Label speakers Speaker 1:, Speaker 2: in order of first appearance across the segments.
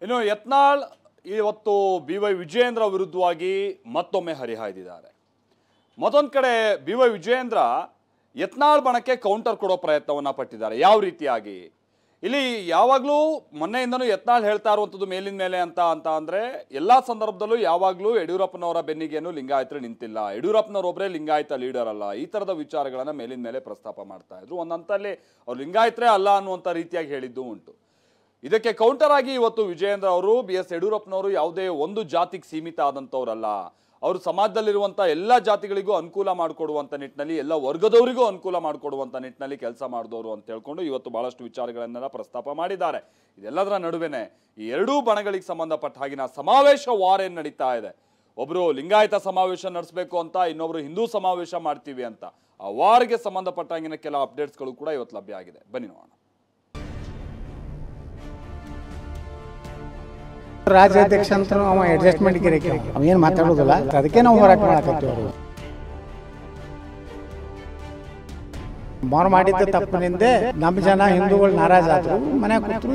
Speaker 1: ಇನ್ನು ಯತ್ನಾಳ್ ಇವತ್ತು BY ವಿಜಯೇಂದ್ರ ವಿರುದ್ಧವಾಗಿ ಮತ್ತೊಮ್ಮೆ ಹರಿಹಾಯ್ದಿದ್ದಾರೆ. ಮತ್ತೊಂದು ಕಡೆ BY ವಿಜಯೇಂದ್ರ ಯತ್ನಾಳ್ ಬಣಕ್ಕೆ ಕೌಂಟರ್ ಕೊಡೋ ಪ್ರಯತ್ನವನ್ನ ಪಟ್ಟಿದ್ದಾರೆ. ಯಾವ ರೀತಿಯಾಗಿ ಇಲ್ಲಿ ಯಾವಾಗಲೂ ಮೊನ್ನೆಯಿಂದನೂ ಯತ್ನಾಳ್ ಹೇಳ್ತಾ ಇರುವಂಥದ್ದು ಮೇಲಿನ ಮೇಲೆ ಅಂತ ಅಂದ್ರೆ ಎಲ್ಲಾ ಸಂದರ್ಭದಲ್ಲೂ ಯಾವಾಗಲೂ ಯಡಿಯೂರಪ್ಪನವರ ಬೆನ್ನಿಗೇನು ಲಿಂಗಾಯತರು ನಿಂತಿಲ್ಲ, ಯಡಿಯೂರಪ್ಪನವರೊಬ್ಬರೇ ಲಿಂಗಾಯತ ಲೀಡರ್ ಅಲ್ಲ, ಈ ತರದ ವಿಚಾರಗಳನ್ನ ಮೇಲಿನ ಮೇಲೆ ಪ್ರಸ್ತಾಪ ಮಾಡ್ತಾ ಇದ್ರು. ಒಂದಂತಲ್ಲಿ ಅವ್ರು ಲಿಂಗಾಯತರೇ ಅಲ್ಲ ಅನ್ನುವಂಥ ರೀತಿಯಾಗಿ ಹೇಳಿದ್ದು ಉಂಟು. ಇದಕ್ಕೆ ಕೌಂಟರ್ ಆಗಿ ಇವತ್ತು ವಿಜಯೇಂದ್ರ ಅವರು BS ಯಡಿಯೂರಪ್ಪನವರು ಯಾವುದೇ ಒಂದು ಜಾತಿಗೆ ಸೀಮಿತ ಆದಂಥವ್ರಲ್ಲ, ಅವರು ಸಮಾಜದಲ್ಲಿರುವಂಥ ಎಲ್ಲ ಜಾತಿಗಳಿಗೂ ಅನುಕೂಲ ಮಾಡಿಕೊಡುವಂಥ ನಿಟ್ಟಿನಲ್ಲಿ, ಎಲ್ಲ ವರ್ಗದವರಿಗೂ ಅನುಕೂಲ ಮಾಡಿಕೊಡುವಂಥ ನಿಟ್ಟಿನಲ್ಲಿ ಕೆಲಸ ಮಾಡಿದವರು ಅಂತ ಹೇಳ್ಕೊಂಡು ಇವತ್ತು ಬಹಳಷ್ಟು ವಿಚಾರಗಳನ್ನೆಲ್ಲ ಪ್ರಸ್ತಾಪ ಮಾಡಿದ್ದಾರೆ. ಇದೆಲ್ಲದರ ನಡುವೆನೆ ಈ ಎರಡೂ ಬಣಗಳಿಗೆ ಸಂಬಂಧಪಟ್ಟ ಹಾಗಿನ ಸಮಾವೇಶ ವಾರ್ ಏನು ನಡೀತಾ ಇದೆ. ಒಬ್ರು ಲಿಂಗಾಯತ ಸಮಾವೇಶ ನಡೆಸಬೇಕು ಅಂತ, ಇನ್ನೊಬ್ರು ಹಿಂದೂ ಸಮಾವೇಶ ಮಾಡ್ತೀವಿ ಅಂತ. ಆ ವಾರ್ಗೆ ಸಂಬಂಧಪಟ್ಟಾಗಿನ ಕೆಲ ಅಪ್ಡೇಟ್ಸ್ಗಳು ಕೂಡ ಇವತ್ತು ಲಭ್ಯ ಆಗಿದೆ. ಬನ್ನಿ ನೋಡೋಣ.
Speaker 2: ರಾಜ್ಯಾಧ್ಯಕ್ಷ ಅಂತ ಅವ ಅಡ್ಜಸ್ಟ್ಮೆಂಟ್ ಗಿರಕ್ಕೆ ಅವೇನು ಮಾತಾಡೋದಿಲ್ಲ, ಅದಕ್ಕೆ ನಾವು ಹೋರಾಟ ಮಾಡಕತ್ತೀವಿ. ಅವರು ಮಾರು ಮಾಡಿದ್ದ ತಪ್ಪಿನಿಂದ ನಮ್ಮ ಜನ ಹಿಂದೂಗಳು ನಾರಾಜ್ ಆದ್ರು, ಮನೆ ಕೂತ್ರು.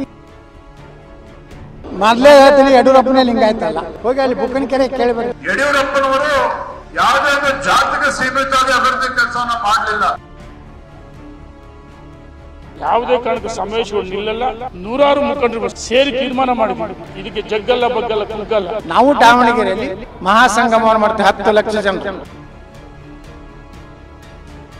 Speaker 2: ಮೊದಲೇ ಹೇಳ್ತೀನಿ, ಯಡಿಯೂರಪ್ಪನೇ ಲಿಂಗಾಯತಲ್ಲ. ಹೋಗಿ ಅಲ್ಲಿ ಬುಕ್ಕನಕೆರೆ ಕೇಳಿಬರ್ರಿ.
Speaker 3: ಯಡಿಯೂರಪ್ಪನವರು ಯಾವುದೇ ಜಾತಿಗೆ ಸೀಮಿತವಾಗಿ ಅಭಿವೃದ್ಧಿ ಕೆಲಸವನ್ನ ಮಾಡಲಿಲ್ಲ.
Speaker 4: ಯಾವುದೇ ಕಾರಣಕ್ಕೂ ಸಮಾವೇಶಗಳು ನಿಲ್ಲಲ್ಲ. ನೂರಾರು ಮುಖಂಡರು ಸೇರಿ ತೀರ್ಮಾನ ಮಾಡಿದ್ರು, ಇದಕ್ಕೆ ಜಗ್ಗಲ್ಲ ಬಗ್ಗಲ್ಲ ಕುಗ್ಗಲ್ಲ.
Speaker 2: ನಾವು ದಾವಣಗೆರೆಯಲ್ಲಿ ಮಹಾಸಂಗಮವನ್ನು ಮಾಡ್ತೀವಿ, 10 ಲಕ್ಷ ಜನ.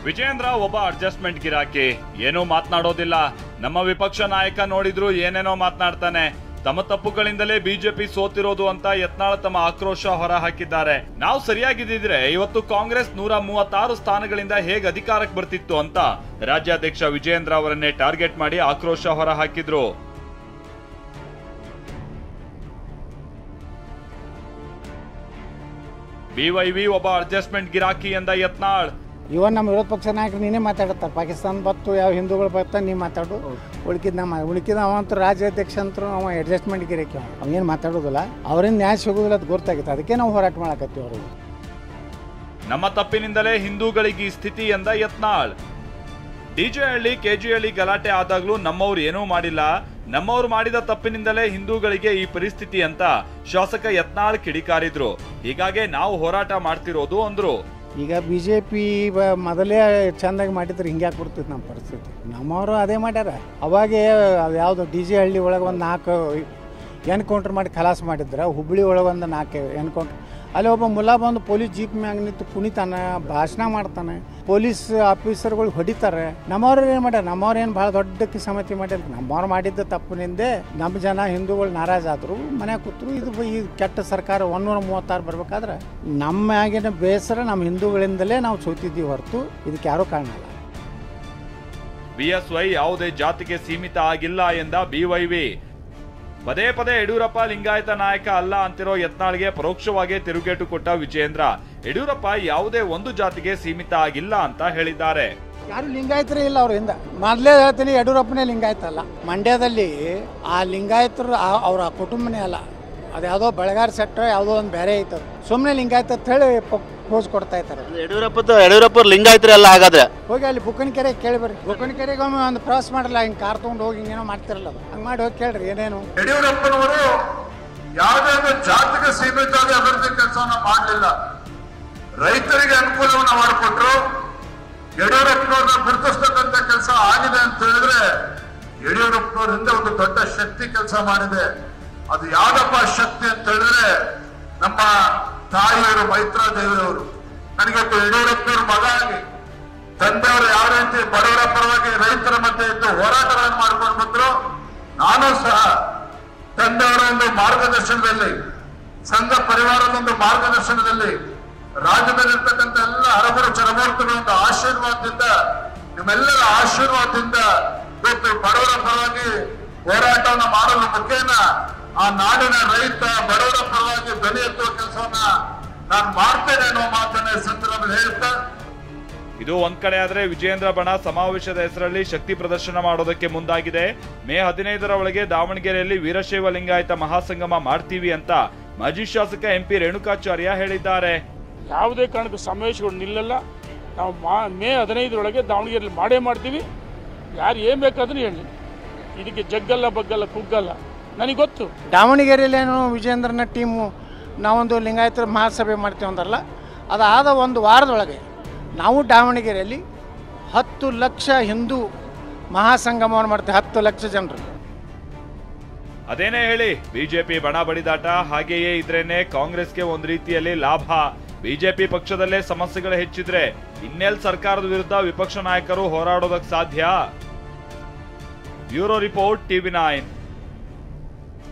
Speaker 1: ವಿಜಯೇಂದ್ರ ಒಬ್ಬ ಅಡ್ಜಸ್ಟ್ಮೆಂಟ್ ಗಿರಾಕಿ, ಏನೂ ಮಾತನಾಡೋದಿಲ್ಲ. ನಮ್ಮ ವಿಪಕ್ಷ ನಾಯಕ ನೋಡಿದ್ರು ಏನೇನೋ ಮಾತನಾಡ್ತಾನೆ. ತಮ್ಮ ತಪ್ಪುಗಳಿಂದಲೇ ಬಿಜೆಪಿ ಸೋತಿರೋದು ಅಂತ ಯತ್ನಾಳ್ ತಮ್ಮ ಆಕ್ರೋಶ ಹೊರ ಹಾಕಿದ್ದಾರೆ. ನಾವು ಸರಿಯಾಗಿದ್ದಿದ್ರೆ ಇವತ್ತು ಕಾಂಗ್ರೆಸ್ 136 ಸ್ಥಾನಗಳಿಂದ ಹೇಗೆ ಅಧಿಕಾರಕ್ಕೆ ಬರ್ತಿತ್ತು ಅಂತ ರಾಜ್ಯಾಧ್ಯಕ್ಷ ವಿಜಯೇಂದ್ರ ಅವರನ್ನೇ ಟಾರ್ಗೆಟ್ ಮಾಡಿ ಆಕ್ರೋಶ ಹೊರ ಹಾಕಿದ್ರು. BYV ಒಬ್ಬ ಅಡ್ಜಸ್ಟ್ಮೆಂಟ್ ಗಿರಾಕಿ ಎಂದ ಯತ್ನಾಳ್.
Speaker 2: ಇವನ್ ನಮ್ಮ ವಿರೋಧ ಪಕ್ಷ ನಾಯಕರು ನೀನೇ ಮಾತಾಡುತ್ತಾರೆ. ಪಾಕಿಸ್ತಾನ ಬತ್ತು, ಯಾವ ಹಿಂದೂಗಳು ಬರ್ತಾನೆ ನೀ ಮಾತಾಡು. ಉಳಿಕಿದ ಅವಂತೂ ರಾಜ್ಯಾಧ್ಯಕ್ಷ ಅಂತೂ ಅವ ಅಡ್ಜಸ್ಟ್ಮೆಂಟ್ ಗಿರಕ್ಕೆ ಅವೇನು ಮಾತಾಡೋದಿಲ್ಲ. ಅವರಿಂದ ನ್ಯಾಯ ಸಿಗೋದಿಲ್ಲ, ಅದು ಗೊತ್ತಾಗಿತ್ತು. ಅದಕ್ಕೆ ನಾವು ಹೋರಾಟ ಮಾಡಕತ್ತೀವಿ. ಅವರು
Speaker 1: ನಮ್ಮ ತಪ್ಪಿನಿಂದಲೇ ಹಿಂದೂಗಳಿಗೆ ಈ ಸ್ಥಿತಿ ಎಂದ ಯತ್ನಾಳ್. DJ-ಹಳ್ಳಿ KG-ಹಳ್ಳಿ ಗಲಾಟೆ ಆದಾಗ್ಲೂ ನಮ್ಮವ್ರು ಏನೂ ಮಾಡಿಲ್ಲ, ನಮ್ಮವ್ರು ಮಾಡಿದ ತಪ್ಪಿನಿಂದಲೇ ಹಿಂದೂಗಳಿಗೆ ಈ ಪರಿಸ್ಥಿತಿ ಅಂತ ಶಾಸಕ ಯತ್ನಾಳ್ ಕಿಡಿಕಾರಿದ್ರು. ಹೀಗಾಗಿ ನಾವು ಹೋರಾಟ ಮಾಡ್ತಿರೋದು ಅಂದ್ರು.
Speaker 2: ಈಗ BJP ಮೊದಲೇ ಚೆಂದಾಗಿ ಮಾಡಿದ್ರೆ ಹಿಂಗ್ಯಾಕೆ ಕೊಡ್ತಿತ್ತು ನಮ್ಮ ಪರಿಸ್ಥಿತಿ. ನಮ್ಮವರು ಅದೇ ಮಾಡ್ಯಾರ. ಅವಾಗೇ ಯಾವುದು DJ-ಹಳ್ಳಿ ಒಳಗೆ ಒಂದು 4 ಎನ್ಕೌಂಟ್ರ್ ಮಾಡಿ ಖಲಾಸ್ ಮಾಡಿದ್ರೆ, ಹುಬ್ಬಳ್ಳಿ ಒಳಗೆ ಒಂದು 4 ಎನ್ಕೌಂಟ್ರ್. ಅಲ್ಲಿ ಒಬ್ಬ ಮುಲ್ಲಾ ಬಂದು ಪೊಲೀಸ್ ಜೀಪ್ ಮ್ಯಾಗ ನಿಂತು ಕುಣಿತಾನೆ, ಭಾಷಣ ಮಾಡ್ತಾನೆ, ಪೊಲೀಸ್ ಆಫೀಸರ್ಗಳು ಹೊಡಿತಾರೆ. ನಮ್ಮವ್ರು ಏನು ಮಾಡ್ಯಾರ? ನಮ್ಮವ್ರು ಏನು ಭಾಳ ದೊಡ್ಡ ಸಮಿತಿ ಮಾಡ್ಯಾರ. ನಮ್ಮವ್ರು ಮಾಡಿದ್ದ ತಪ್ಪಿನಿಂದ ನಮ್ಮ ಜನ ಹಿಂದೂಗಳು ನಾರಾಜ್ ಆದರು, ಮನೆ ಕೂತರು. ಇದು ಈ ಕೆಟ್ಟ ಸರ್ಕಾರ 136 ಬರ್ಬೇಕಾದ್ರೆ ನಮ್ಮ ಆಗಿನ ಬೇಸರ ನಮ್ಮ ಹಿಂದೂಗಳಿಂದಲೇ ನಾವು ಸೋತಿದ್ದೀವಿ ಹೊರತು ಇದಕ್ಕೆ ಯಾರೂ ಕಾರಣ ಅಲ್ಲ.
Speaker 1: BSY ಯಾವುದೇ ಜಾತಿಗೆ ಸೀಮಿತ ಆಗಿಲ್ಲ ಎಂದ BYV. ಪದೇ ಪದೇ ಯಡಿಯೂರಪ್ಪ ಲಿಂಗಾಯತ ನಾಯಕ ಅಲ್ಲ ಅಂತಿರೋ ಯತ್ನಾಳ್ಗೆ ಪರೋಕ್ಷವಾಗಿ ತಿರುಗೇಟು ಕೊಟ್ಟ ವಿಜಯೇಂದ್ರ, ಯಡಿಯೂರಪ್ಪ ಯಾವುದೇ ಒಂದು ಜಾತಿಗೆ ಸೀಮಿತ ಆಗಿಲ್ಲ ಅಂತ ಹೇಳಿದ್ದಾರೆ.
Speaker 2: ಯಾರು ಲಿಂಗಾಯತರೇ ಇಲ್ಲ ಅವರಿಂದ. ಮೊದಲೇ ಹೇಳ್ತೀನಿ, ಯಡಿಯೂರಪ್ಪನೇ ಲಿಂಗಾಯತ ಅಲ್ಲ. ಮಂಡ್ಯದಲ್ಲಿ ಆ ಲಿಂಗಾಯತರು ಅವ್ರ ಕುಟುಂಬನೇ ಅಲ್ಲ, ಅದು ಯಾವುದೋ ಬೆಳಗಾರ ಸೆಟ್ ಯಾವುದೋ ಒಂದು ಬೇರೆ ಐತದ. ಸುಮ್ಮನೆ ಲಿಂಗಾಯತ ಅಂತ ಹೇಳಿ ಪೋಸ್ ಕೊಡ್ತಾ ಇರ್ತಾರೆ.
Speaker 5: ಯಡಿಯೂರಪ್ಪ ಲಿಂಗಾಯತರೇ ಅಲ್ಲ. ಹಾಗಾದ್ರೆ
Speaker 2: ಹೋಗಿ ಅಲ್ಲಿ ಬುಕ್ಕನಕೆರೆ ಕೇಳಿಬರ್ರಿ. ಬುಕ್ಕನಕೆರೆಗೆ ಒಂದು ಪ್ರವಾಸ ಮಾಡಲ್ಲ, ಹಿಂಗೆ ಕಾರ್ ತೊಗೊಂಡು ಹೋಗಿ ಹಿಂಗೇನೋ ಮಾಡ್ತಿರಲ್ಲ. ಹಂಗೆ ಮಾಡಿ ಹೋಗಿ ಕೇಳ್ರಿ ಏನೇನು.
Speaker 3: ಯಡಿಯೂರಪ್ಪನವರು ಯಾವುದೇ ಜಾತಿಗೆ ಸೀಮಿತವಾಗಿ ಅಭಿವೃದ್ಧಿ ಕೆಲಸವನ್ನ ಮಾಡಲಿಲ್ಲ. ರೈತರಿಗೆ ಅನುಕೂಲವನ್ನ ಮಾಡಿಕೊಟ್ರು. ಯಡಿಯೂರಪ್ಪನವ್ರನ್ನ ಗುರುತಿಸ್ತಕ್ಕಂಥ ಕೆಲಸ ಆಗಿದೆ ಅಂತ ಹೇಳಿದ್ರೆ ಯಡಿಯೂರಪ್ಪನವರಿಂದ ಒಂದು ದೊಡ್ಡ ಶಕ್ತಿ ಕೆಲಸ ಮಾಡಿದೆ. ಅದು ಯಾವ್ದಪ್ಪ ಶಕ್ತಿ ಅಂತ ಹೇಳಿದ್ರೆ ನಮ್ಮ ತಾಯಿಯವರು ಮೈತ್ರಾ ದೇವಿಯವರು. ನನಗೆ ಯಡಿಯೂರಪ್ಪನವ್ರ ಮಗ ಆಗಿ ತಂದೆಯವರು ಯಾವ ರೀತಿ ಬಡವರ ಪರವಾಗಿ ರೈತರ ಮಧ್ಯೆ ಇದ್ದು ಹೋರಾಟಗಳನ್ನು ಮಾಡ್ಕೊಂಡು ಬಂದ್ರು, ನಾನು ಸಹ ತಂದೆಯವರ ಒಂದು ಮಾರ್ಗದರ್ಶನದಲ್ಲಿ, ಸಂಘ ಪರಿವಾರದ ಒಂದು ಮಾರ್ಗದರ್ಶನದಲ್ಲಿ, ರಾಜ್ಯದಲ್ಲಿರ್ತಕ್ಕಂಥ ಎಲ್ಲ ಹರಬರು ಚರಮೂರ್ತಿಗಳ ಒಂದು ಆಶೀರ್ವಾದದಿಂದ, ನಿಮ್ಮೆಲ್ಲರ ಆಶೀರ್ವಾದದಿಂದ ಇವತ್ತು ಬಡವರ ಪರವಾಗಿ ಹೋರಾಟವನ್ನು ಮಾಡಲು ಮುಖೇನ ಆ ನಾಡಿನ ರೈತ ಬಡವರ ಪರವಾಗಿ ಬೆಲೆ ಎತ್ತುವ ಕೆಲಸವನ್ನ ನಾನು ಮಾಡ್ತೇನೆ ಅನ್ನೋ ಮಾತನ್ನ ಸಂದರ್ಭದಲ್ಲಿ ಹೇಳ್ತಾ,
Speaker 1: ಇದು ಒಂದ್ ಕಡೆ ಆದ್ರೆ ವಿಜಯೇಂದ್ರ ಬಣ ಸಮಾವೇಶದ ಹೆಸರಲ್ಲಿ ಶಕ್ತಿ ಪ್ರದರ್ಶನ ಮಾಡೋದಕ್ಕೆ ಮುಂದಾಗಿದೆ. ಮೇ 15ರ ಒಳಗೆ ದಾವಣಗೆರೆಯಲ್ಲಿ ವೀರಶೈವ ಲಿಂಗಾಯತ ಮಹಾಸಂಗಮ ಮಾಡ್ತೀವಿ ಅಂತ ಮಾಜಿ ಶಾಸಕ MP ರೇಣುಕಾಚಾರ್ಯ ಹೇಳಿದ್ದಾರೆ.
Speaker 4: ಯಾವುದೇ ಕಾರಣಕ್ಕೂ ಸಮಾವೇಶಗಳು ನಿಲ್ಲಲ್ಲ. ನಾವು ಮೇ 15ರೊಳಗೆ ದಾವಣಗೆರೆಯಲ್ಲಿ ಮಾಡೇ ಮಾಡ್ತೀವಿ. ಯಾರು ಏನ್ ಬೇಕಾದ್ರೂ ಹೇಳಿ, ಇದಕ್ಕೆ ಜಗ್ಗಲ್ಲ ಬಗ್ಗಲ್ಲ ಕುಗ್ಗಲ್ಲ. ನನಗೆ ಗೊತ್ತು.
Speaker 2: ದಾವಣಗೆರೆಯಲ್ಲೇನು ವಿಜೇಂದ್ರನ ಟೀಮು ನಾವೊಂದು ಲಿಂಗಾಯತರ ಮಹಾಸಭೆ ಮಾಡ್ತೀವಿ ಅಂತಾರಲ್ಲ, ಅದಾದ ಒಂದು ವಾರದೊಳಗೆ ನಾವು ದಾವಣಗೆರೆಯಲ್ಲಿ 10 ಲಕ್ಷ ಹಿಂದೂ ಮಹಾಸಂಗಮವನ್ನು ಮಾಡ್ತೀವಿ. 10 ಲಕ್ಷ ಜನರು.
Speaker 6: ಅದೇನೇ ಹೇಳಿ, ಬಿಜೆಪಿ ಬಣ ಬಡಿದಾಟ ಹಾಗೆಯೇ ಇದ್ರೇನೆ ಕಾಂಗ್ರೆಸ್ಗೆ ಒಂದ್ ರೀತಿಯಲ್ಲಿ ಲಾಭ. ಬಿಜೆಪಿ ಪಕ್ಷದಲ್ಲೇ ಸಮಸ್ಯೆಗಳು ಹೆಚ್ಚಿದ್ರೆ ಇನ್ನೆಲ್ ಸರ್ಕಾರದ ವಿರುದ್ಧ ವಿಪಕ್ಷ ನಾಯಕರು ಹೋರಾಡೋದಕ್ಕೆ ಸಾಧ್ಯ? Bureau report, TV9.